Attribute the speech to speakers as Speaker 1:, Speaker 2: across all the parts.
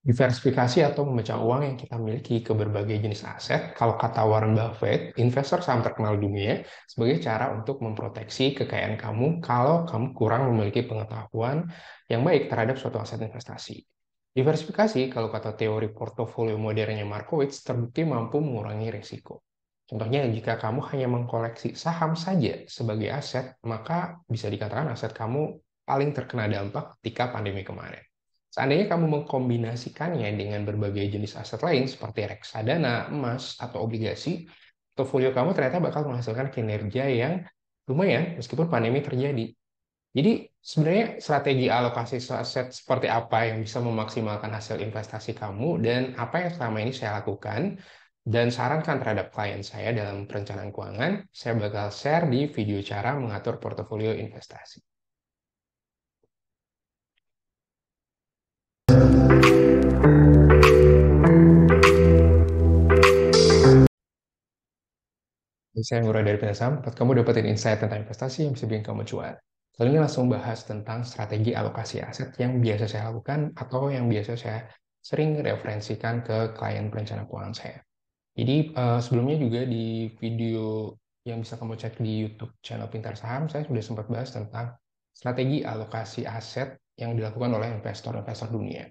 Speaker 1: Diversifikasi atau memecah uang yang kita miliki ke berbagai jenis aset, kalau kata Warren Buffett, investor saham terkenal dunia, sebagai cara untuk memproteksi kekayaan kamu kalau kamu kurang memiliki pengetahuan yang baik terhadap suatu aset investasi. Diversifikasi, kalau kata teori portofolio modernnya Markowitz, terbukti mampu mengurangi risiko. Contohnya, jika kamu hanya mengkoleksi saham saja sebagai aset, maka bisa dikatakan aset kamu paling terkena dampak ketika pandemi kemarin. Seandainya kamu mengkombinasikannya dengan berbagai jenis aset lain seperti reksadana, emas, atau obligasi, portofolio kamu ternyata bakal menghasilkan kinerja yang lumayan meskipun pandemi terjadi. Jadi sebenarnya strategi alokasi aset seperti apa yang bisa memaksimalkan hasil investasi kamu dan apa yang selama ini saya lakukan dan sarankan terhadap klien saya dalam perencanaan keuangan, saya bakal share di video cara mengatur portofolio investasi. Saya Ngurah dari Pinasam, tempat kamu dapetin insight tentang investasi yang bisa bikin kamu cuan. Kali ini langsung bahas tentang strategi alokasi aset yang biasa saya lakukan atau yang biasa saya sering referensikan ke klien perencana keuangan saya. Jadi sebelumnya juga di video yang bisa kamu cek di YouTube channel Pintar Saham, saya sudah sempat bahas tentang strategi alokasi aset yang dilakukan oleh investor-investor dunia.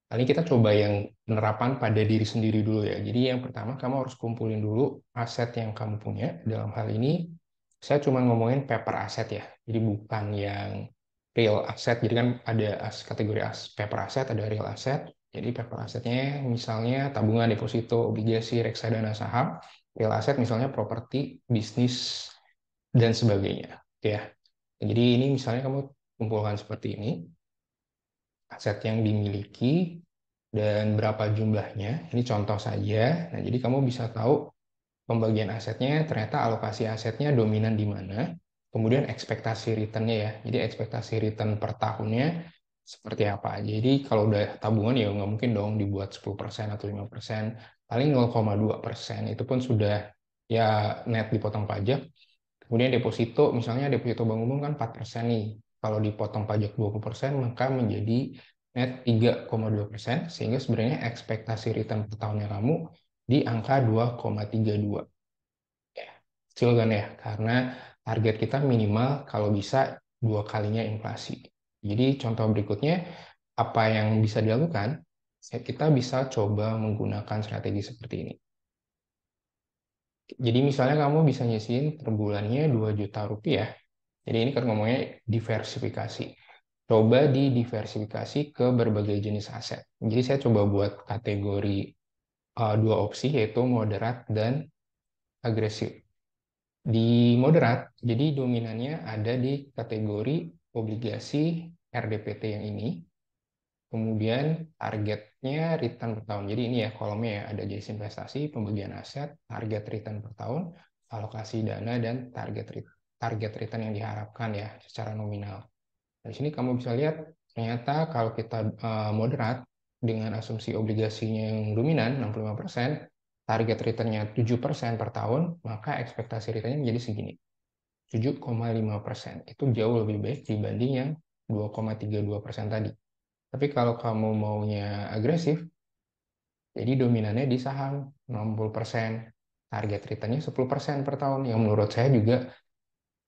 Speaker 1: Kali ini kita coba yang penerapan pada diri sendiri dulu ya. Jadi yang pertama kamu harus kumpulin dulu aset yang kamu punya. Dalam hal ini saya cuma ngomongin paper aset ya. Jadi bukan yang real asset. Jadi kan ada kategori paper asset, ada real asset. Jadi paper asetnya misalnya tabungan, deposito, obligasi, reksadana, saham. Real asset misalnya properti, bisnis, dan sebagainya. Ya. Jadi ini misalnya kamu kumpulkan seperti ini aset yang dimiliki dan berapa jumlahnya. Ini contoh saja. Nah, jadi kamu bisa tahu pembagian asetnya, ternyata alokasi asetnya dominan di mana. Kemudian ekspektasi return-nya ya. Jadi ekspektasi return per tahunnya seperti apa. Jadi kalau udah tabungan ya nggak mungkin dong dibuat 10% atau 5%. Paling 0,2%. Itu pun sudah ya net dipotong pajak. Kemudian deposito, misalnya deposito bank umum kan 4% nih. Kalau dipotong pajak 20%, maka menjadi net 3,2%, sehingga sebenarnya ekspektasi return per tahunnya kamu di angka 2,32. Ya, kecil kan ya, karena target kita minimal kalau bisa 2 kalinya inflasi. Jadi contoh berikutnya, apa yang bisa dilakukan? Kita bisa coba menggunakan strategi seperti ini. Jadi misalnya kamu bisa nyisihin per bulannya 2 juta rupiah. Jadi ini kan ngomongnya diversifikasi. Coba didiversifikasi ke berbagai jenis aset. Jadi saya coba buat kategori dua opsi yaitu moderat dan agresif. Di moderat, jadi dominannya ada di kategori obligasi RDPT yang ini. Kemudian targetnya return per tahun. Jadi ini ya kolomnya ya, ada jenis investasi, pembagian aset, target return per tahun, alokasi dana, dan target return yang diharapkan ya secara nominal. Di sini kamu bisa lihat ternyata kalau kita moderat dengan asumsi obligasinya yang dominan 65%, target returnnya 7% per tahun, maka ekspektasi returnnya menjadi segini, 7,5%. Itu jauh lebih baik dibanding yang 2,32% tadi. Tapi kalau kamu maunya agresif, jadi dominannya di saham 60%, target returnnya 10% per tahun, yang menurut saya juga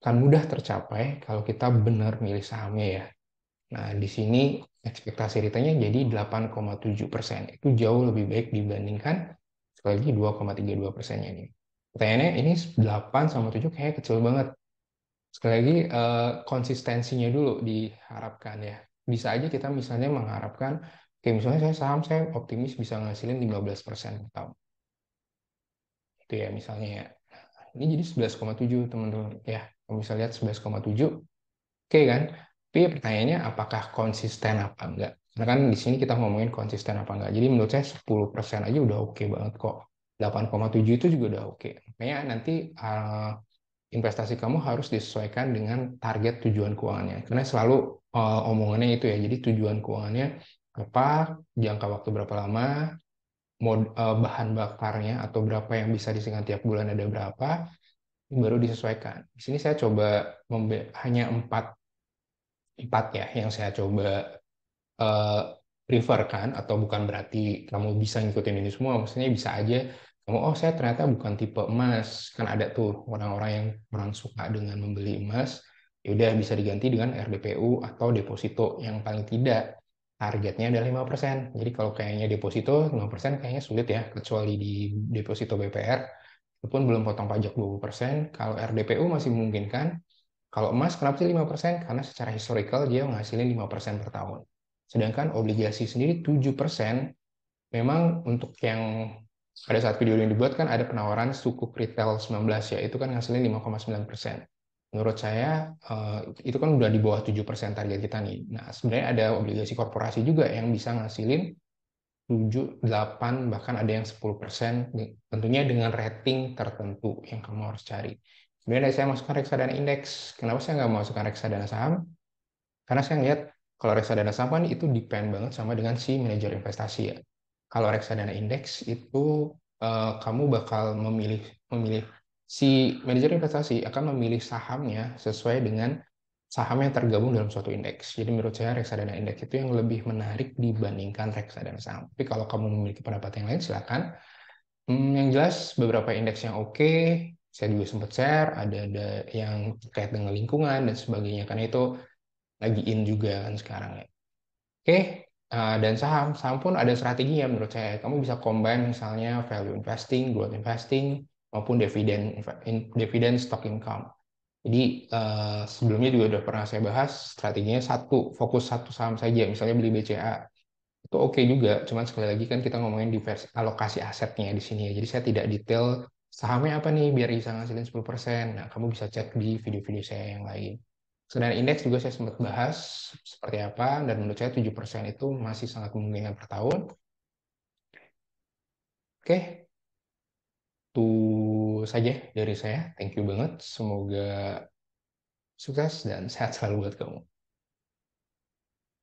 Speaker 1: akan mudah tercapai kalau kita benar milih sahamnya ya. Nah, di sini ekspektasi returnnya jadi 8,7%. Itu jauh lebih baik dibandingkan sekali lagi 2,32%-nya ini. Pertanyaannya, ini 8 sama 7 kayaknya kecil banget. Sekali lagi, konsistensinya dulu diharapkan ya. Bisa aja kita misalnya mengharapkan, kayak misalnya saya saham, saya optimis bisa ngasilin 15% per tahun. Itu ya misalnya ya. Ini jadi 11,7 teman-teman. Ya, kalau bisa lihat 11,7. Oke kan? Tapi pertanyaannya apakah konsisten apa enggak? Karena kan di sini kita ngomongin konsisten apa enggak. Jadi menurut saya 10% aja udah oke banget kok. 8,7 itu juga udah oke. Makanya nanti investasi kamu harus disesuaikan dengan target tujuan keuangannya. Karena selalu omongannya itu ya. Jadi tujuan keuangannya apa, jangka waktu berapa lama, bahan bakarnya atau berapa yang bisa disingkat tiap bulan ada berapa, baru disesuaikan. Di sini saya coba hanya empat ya yang saya coba prefer kan, atau bukan berarti kamu bisa ngikutin ini semua, maksudnya bisa aja kamu, oh saya ternyata bukan tipe emas, kan ada tuh orang-orang yang kurang suka dengan membeli emas, ya udah bisa diganti dengan RDPU atau deposito yang paling tidak targetnya adalah 5%. Jadi kalau kayaknya deposito 5% kayaknya sulit ya, kecuali di deposito BPR, walaupun belum potong pajak 20%, kalau RDPU masih memungkinkan. Kalau emas kenapa sih 5%? Karena secara historical dia menghasilkan 5% per tahun. Sedangkan obligasi sendiri 7%. Memang untuk yang pada saat video ini dibuat kan ada penawaran sukuk retail 19 ya, itu kan hasilnya 5,9%. Menurut saya itu kan udah di bawah 7% target kita nih. Nah, sebenarnya ada obligasi korporasi juga yang bisa ngasilin 7, 8, bahkan ada yang 10%, tentunya dengan rating tertentu yang kamu harus cari. Sebenarnya saya masukkan reksadana indeks. Kenapa saya nggak masukkan reksadana saham? Karena saya lihat kalau reksadana saham kan itu depend banget sama dengan si manajer investasi ya. Kalau reksadana indeks itu kamu bakal memilih memilih si manajer investasi akan memilih sahamnya sesuai dengan saham yang tergabung dalam suatu indeks. Jadi menurut saya reksadana indeks itu yang lebih menarik dibandingkan reksadana saham. Tapi kalau kamu memiliki pendapat yang lain silakan. Yang jelas beberapa indeks yang oke, saya juga sempat share, ada yang terkait dengan lingkungan dan sebagainya, karena itu lagi in juga kan sekarang ya. Oke, dan saham, saham pun ada strateginya menurut saya. Kamu bisa combine misalnya value investing, growth investing, maupun dividen stock income. Jadi sebelumnya juga udah pernah saya bahas strateginya fokus satu saham saja, misalnya beli BCA. Itu oke juga, cuman sekali lagi kan kita ngomongin diversi alokasi asetnya di sini ya. Jadi saya tidak detail sahamnya apa nih biar bisa ngasilin 10%. Nah, kamu bisa cek di video-video saya yang lain. Sedangkan indeks juga saya sempat bahas seperti apa, dan menurut saya 7% itu masih sangat memungkinkan per tahun. Oke, itu saja dari saya. Thank you banget. Semoga sukses dan sehat selalu buat kamu.